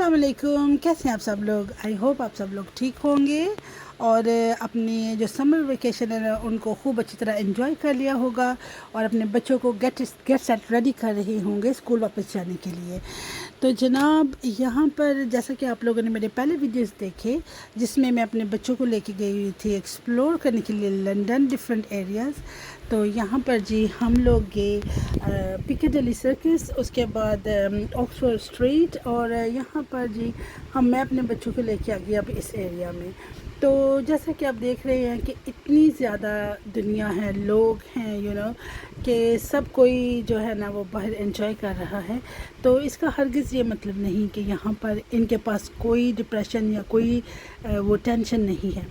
अस्सलाम वालेकुम। कैसे हैं आप सब लोग? आई होप आप सब लोग ठीक होंगे और अपनी जो समर वेकेशन है उनको खूब अच्छी तरह एंजॉय कर लिया होगा और अपने बच्चों को गेट सेट रेडी कर रहे होंगे स्कूल वापस जाने के लिए। तो जनाब यहाँ पर जैसा कि आप लोगों ने मेरे पहले वीडियोस देखे जिसमें मैं अपने बच्चों को लेके गई हुई थी एक्सप्लोर करने के लिए लंदन डिफरेंट एरियाज़। तो यहाँ पर जी हम लोग गए पिकाडेली सर्कस, उसके बाद ऑक्सफोर्ड स्ट्रीट और यहाँ पर जी मैं अपने बच्चों को लेके आ गई अब इस एरिया में। तो जैसा कि आप देख रहे हैं कि इतनी ज़्यादा दुनिया है, लोग हैं कि सब कोई जो है ना वो बाहर एंजॉय कर रहा है। तो इसका हरगिज़ ये मतलब नहीं कि यहाँ पर इनके पास कोई डिप्रेशन या कोई वो टेंशन नहीं है।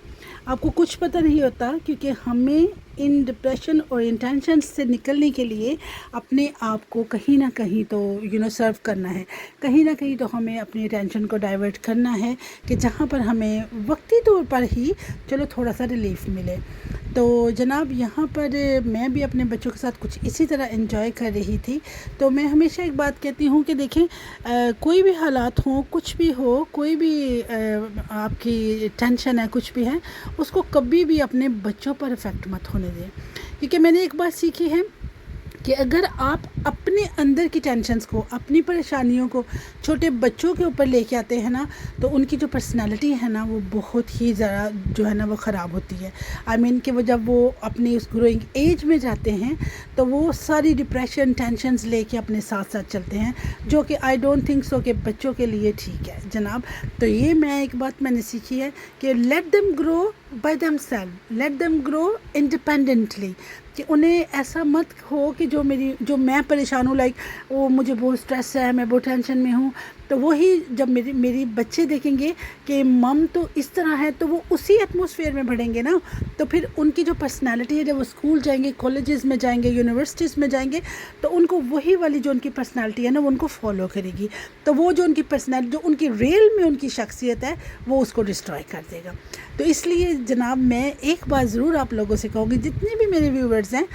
आपको कुछ पता नहीं होता क्योंकि हमें इन डिप्रेशन और इन टेंशन से निकलने के लिए अपने आप को कहीं ना कहीं तो सर्व करना है, कहीं ना कहीं तो हमें अपनी टेंशन को डाइवर्ट करना है कि जहाँ पर हमें वक्ती तौर पर ही चलो थोड़ा सा रिलीफ मिले। तो जनाब यहाँ पर मैं भी अपने बच्चों के साथ कुछ इसी तरह एंजॉय कर रही थी। तो मैं हमेशा एक बात कहती हूँ कि देखें कोई भी हालात हों, कुछ भी हो, कोई भी आपकी टेंशन है, कुछ भी है, उसको कभी भी अपने बच्चों पर इफ़ेक्ट मत होने दें। क्योंकि मैंने एक बात सीखी है कि अगर आप अपने अंदर की टेंशन्स को, अपनी परेशानियों को छोटे बच्चों के ऊपर लेके आते हैं ना, तो उनकी जो पर्सनालिटी है ना वो बहुत ही ज़रा जो है ना वो ख़राब होती है। आई मीन कि वो जब वो अपनी उस ग्रोइंग एज में जाते हैं तो वो सारी डिप्रेशन टेंशन्स लेके अपने साथ साथ चलते हैं, जो कि आई डोंट थिंक सो कि बच्चों के लिए ठीक है जनाब। तो ये एक बात मैंने सीखी है कि let them grow by themselves, let them grow independently, कि उन्हें ऐसा मत हो कि जो मैं परेशान हूँ, लाइक वो मुझे बहुत स्ट्रेस है, मैं बहुत टेंशन में हूँ, तो वही जब मेरी बच्चे देखेंगे कि मम तो इस तरह है तो वो उसी एटमॉस्फेयर में बढ़ेंगे ना। तो फिर उनकी जो पर्सनालिटी है, जब वो स्कूल जाएंगे, कॉलेजेस में जाएंगे, यूनिवर्सिटीज़ में जाएंगे, तो उनको वही वाली जो उनकी पर्सनालिटी है ना वो उनको फॉलो करेगी। तो वो जो उनकी पर्सनालिटी, जो उनकी रियल में उनकी शख्सियत है, वो उसको डिस्ट्रॉय कर देगा। तो इसलिए जनाब मैं एक बात ज़रूर आप लोगों से कहूँगी, जितने भी मेरे व्यूवर्स हैं,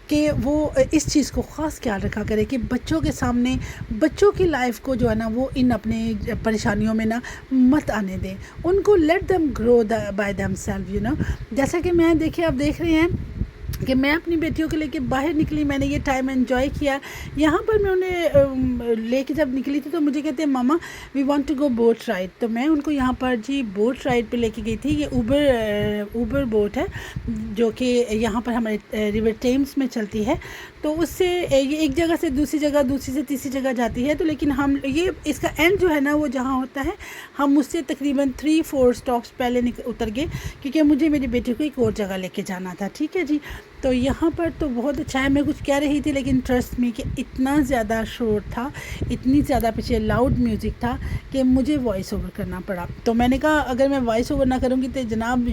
कि वो इस चीज़ को ख़ास ख्याल रखा करें कि बच्चों के सामने बच्चों की लाइफ को जो है ना वो इन अपने परेशानियों में ना मत आने दें। उनको let them grow by themselves. जैसा कि मैं देखिए आप देख रहे हैं कि मैं अपनी बेटियों को लेके बाहर निकली, मैंने ये टाइम एंजॉय किया। यहाँ पर मैं उन्हें लेके जब निकली थी तो मुझे कहते हैं मामा we want to go boat ride. तो मैं उनको यहाँ पर जी बोट राइड पे लेके गई थी। ये ऊबर बोट है जो कि यहाँ पर हमारे रिवर टेम्स में चलती है। तो उससे ये एक जगह से दूसरी जगह, दूसरी से तीसरी जगह जाती है। तो लेकिन हम ये इसका एंड जो है ना वो जहाँ होता है, हम उससे तकरीबन 3-4 स्टॉप्स पहले उतर गए क्योंकि मुझे मेरी बेटी को एक और जगह लेके जाना था। ठीक है जी। तो यहाँ पर तो बहुत अच्छा है। मैं कुछ कह रही थी लेकिन ट्रस्ट मी कि इतना ज़्यादा शोर था, इतनी ज़्यादा पीछे लाउड म्यूज़िक था कि मुझे वॉइस ओवर करना पड़ा। तो मैंने कहा अगर मैं वॉइस ओवर ना करूँगी तो जनाब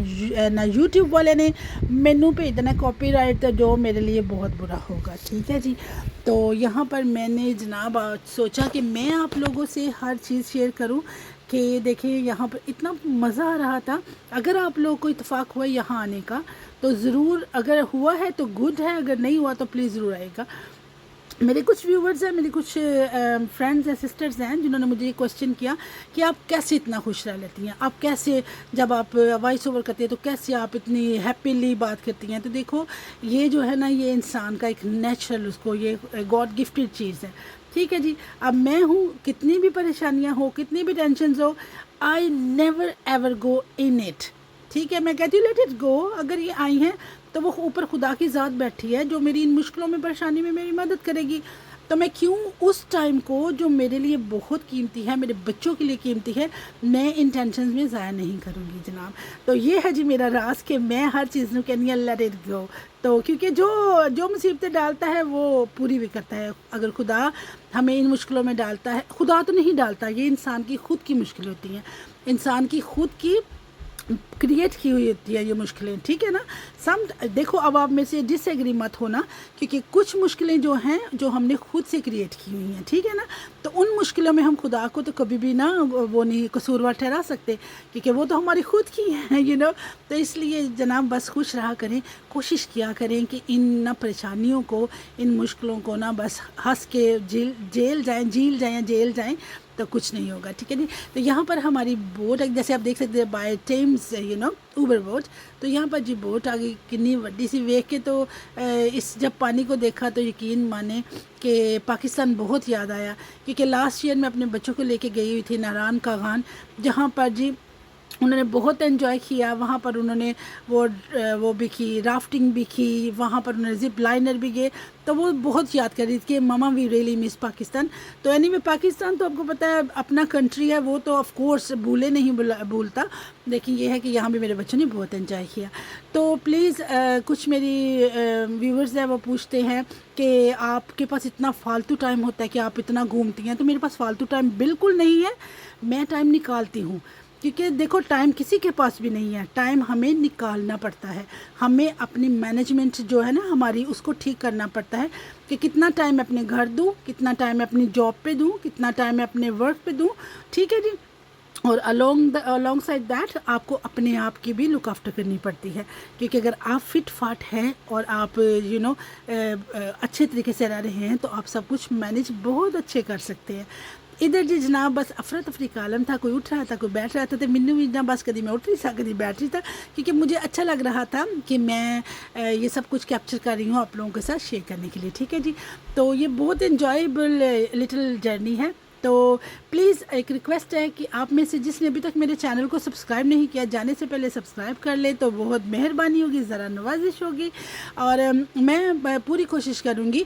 ना यूट्यूब वाले ने मैनू पे इतना कॉपीराइट, तो जो मेरे लिए बहुत बुरा होगा। ठीक है जी। तो यहाँ पर मैंने जनाब सोचा कि मैं आप लोगों से हर चीज़ शेयर करूँ कि देखिए यहाँ पर इतना मज़ा आ रहा था। अगर आप लोगों को इत्तेफाक हुआ यहाँ आने का तो ज़रूर, अगर हुआ है तो गुड है, अगर नहीं हुआ तो प्लीज़ ज़रूर आएगा। मेरे कुछ व्यूवर्स हैं, मेरी कुछ फ्रेंड्स हैं, सिस्टर्स हैं, जिन्होंने मुझे ये क्वेश्चन किया कि आप कैसे इतना खुश रह लेती हैं, आप कैसे जब आप वॉइस ओवर करती हैं तो कैसे आप इतनी हैप्पीली बात करती हैं। तो देखो ये जो है ना ये इंसान का एक नेचुरल, उसको ये गॉड गिफ्टेड चीज़ है। ठीक है जी। अब मैं हूँ, कितनी भी परेशानियाँ हो, कितनी भी टेंशन हो, I never ever go in it. ठीक है, मैं कहती हूँ लेट इट गो। अगर ये आई हैं तो वो ऊपर खुदा की ज़ात बैठी है जो मेरी इन मुश्किलों में, परेशानी में मेरी मदद करेगी। तो मैं क्यों उस टाइम को जो मेरे लिए बहुत कीमती है, मेरे बच्चों के लिए कीमती है, मैं इन टेंशन में ज़ाया नहीं करूँगी जनाब। तो ये है जी मेरा राज कि मैं हर चीज़ में कहनी है लेट इट गो। तो क्योंकि जो मुसीबतें डालता है वो पूरी भी करता है। अगर खुदा हमें इन मुश्किलों में डालता है, खुदा तो नहीं डालता, ये इंसान की खुद की मुश्किल होती हैं, इंसान की खुद की क्रिएट की हुई होती है ये मुश्किलें। ठीक है ना। देखो अब आप में से डिसएग्री मत होना, क्योंकि कुछ मुश्किलें जो हैं जो हमने खुद से क्रिएट की हुई हैं। ठीक है ना। तो उन मुश्किलों में हम खुदा को तो कभी भी ना वो नहीं कसूरवार ठहरा सकते, क्योंकि वो तो हमारी खुद की हैं। तो इसलिए जनाब बस खुश रहा करें, कोशिश किया करें कि इन ना परेशानियों को, इन मुश्किलों को ना बस हंस के झील जाएं, تو کچھ نہیں ہوگا, ٹھیک ہے جی. تو یہاں پر ہماری بوٹ ہے, جیسے آپ دیکھ سکتے ہیں بائی ٹیمز اوبر بوٹ. تو یہاں پر جی بوٹ آ گئی, کنی وڈی سی ویکھ کے تو اس جب پانی کو دیکھا تو یقین مانے کہ پاکستان بہت یاد آیا, کیونکہ لاسٹ ایئر میں اپنے بچوں کو لے کے گئی ہوئی تھی ناران کاغان, جہاں پر جی انہوں نے بہت انجوائے کیا. وہاں پر انہوں نے وہ بھی کی, رافٹنگ بھی کی, وہاں پر انہوں نے زپ لائنر بھی گئے. تو وہ بہت یاد کر رہی تھی کہ ماما وی ریئلی مس پاکستان. تو اینی وے پاکستان تو آپ کو پتہ ہے اپنا کنٹری ہے, وہ تو آف کورس بھولے نہیں بھولتا, لیکن یہ ہے کہ یہاں بھی میرے بچوں نے بہت انجوائے کیا. تو پلیز کچھ میری ویورز ہیں وہ پوچھتے ہیں کہ آپ کے پاس اتنا فالتو ٹائم ہوتا ہے کہ آپ اتنا گھومتی ہیں. تو میرے پاس فالتو ٹائم بالکل نہیں ہے, میں ٹائم نکالتی ہوں, کیونکہ دیکھو ٹائم کسی کے پاس بھی نہیں ہے, ٹائم ہمیں نکالنا پڑتا ہے. ہمیں اپنی مینجمنٹ جو ہے نا ہماری, اس کو ٹھیک کرنا پڑتا ہے کہ کتنا ٹائم میں اپنے گھر دوں, کتنا ٹائم میں اپنی جاب پہ دوں, کتنا ٹائم میں اپنے ورک پہ دوں, ٹھیک ہے جی. اور along سائڈ دیٹ آپ کو اپنے آپ کی بھی لک آفٹر کرنی پڑتی ہے, کیونکہ اگر آپ فٹ فاٹ ہیں اور آپ اچھے طریقے سے رہ رہے ہیں تو آپ سب کچھ مینیج بہت اچھے کر سکتے ہیں. ادھر جی جناب بس افراتفری کا عالم تھا, کوئی اٹھ رہا تھا, کوئی بیٹھ رہا تھا. تو مینو بھی بس کدی میں اٹھ رہی تھا, کدی بیٹھ رہی تھا, کیونکہ مجھے اچھا لگ رہا تھا کہ میں یہ سب کچھ کیپچر کر رہی ہوں آپ لوگوں کے ساتھ شیئر کرنے کے لیے, ٹھیک ہے جی. تو یہ بہت انجوائیبل لٹل جرنی ہے. تو پلیز ایک ریکویسٹ ہے کہ آپ میں سے جس نے ابھی تک میرے چینل کو سبسکرائب نہیں کیا, جانے سے پہلے سبسکرائب کر لیں تو بہت مہربانی ہوگی, ذرا نوازش ہوگی. اور میں پوری کوشش کروں گی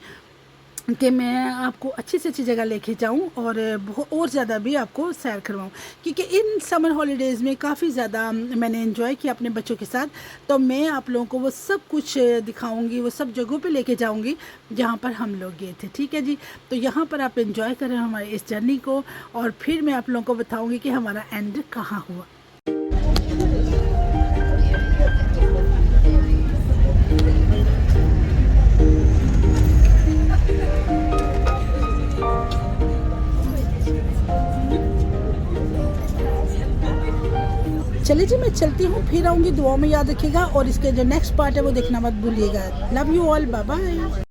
کہ میں آپ کو اچھی سے اچھی جگہ لے کے جاؤں اور زیادہ بھی آپ کو سیر کرواؤں, کیونکہ ان سمر ہالیڈیز میں کافی زیادہ میں نے انجوائے کیا اپنے بچوں کے ساتھ. تو میں آپ لوگوں کو وہ سب کچھ دکھاؤں گی, وہ سب جگہوں پہ لے کے جاؤں گی جہاں پر ہم لوگ گئے تھے, ٹھیک ہے جی. تو یہاں پر آپ انجوائے کریں ہمارے اس جرنی کو, اور پھر میں آپ لوگوں کو بتاؤں گی کہ ہمارا اینڈ کہاں ہوا. چلے جی میں چلتی ہوں, پھر آؤں گی, دعاؤں میں یاد رکھیے گا, اور اس کے جو نیکسٹ پارٹ ہے وہ دیکھنا مت بھولیے گا. Love you all, bye bye.